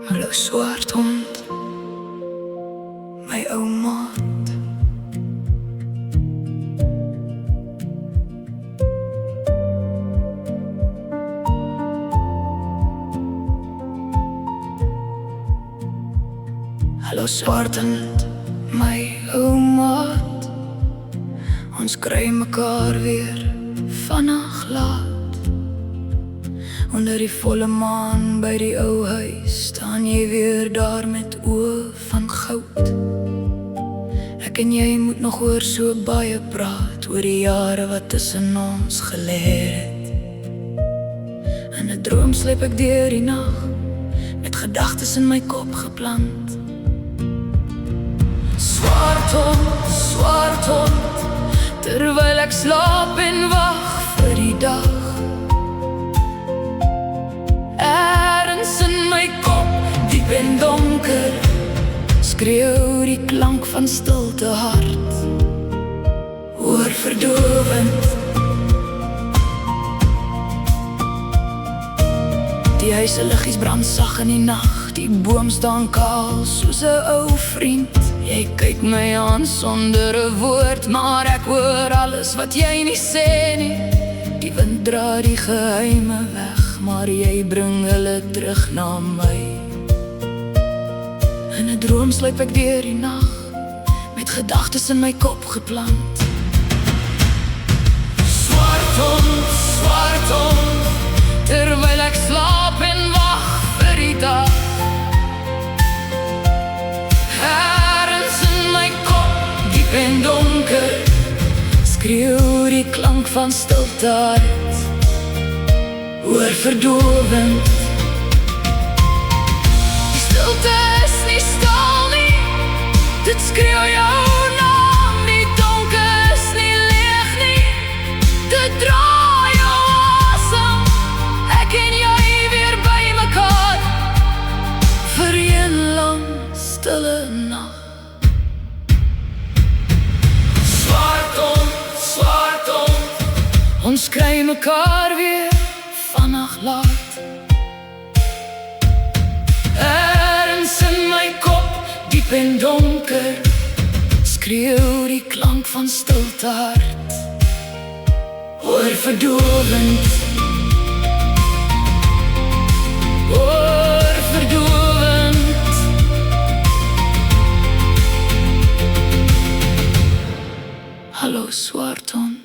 Hallo swart hond, my ou maat. Hallo swart hond, my ou maat. Ons kry mekaar weer vannacht laat. Onder die volle maan by die ou huis staan jy weer daar met oë van goud. Ek en jy moet nog oor so baie praat, oor die jare wat tussen ons gelê het. In 'n droom sleep ek deur die nag, met gedagtes in my kop geplant. Swart hond, terwyl ek slaap en wag vir die dag. Ergens in my kop, diep en donker, skreeu die klank van stilte hard. Oorverdovend. Die huise liggies brand sag in die nag, die boom staan kaal soos 'n ou vriend. Jy kyk my aan sonder 'n woord, maar ek hoor alles wat jy nie sê nie. Die wind dra die geheime weg, maar jy bring hulle terug na my. In 'n droom sluip ek deur die nag, met gedagtes in my kop geplant. Swart hond, terwyl ek slaap en wag vir die dag. Ergens in my kop, diep en donker, skreeu die klank van stilte hard. Oorverdovend. Die stilte is nie stil nie, dit skreeu jou naam. Die donker is nie leeg nie, dit dra jou asem. Ek en jy weer by mekaar, vir een lang stille nag. Swart hond, ons kry mekaar weer vannacht laat. Ergens in my kop, diep en donker, skreeu die klank van stilte hard. Oorverdovend. Oorverdovend. Hallo swart hond.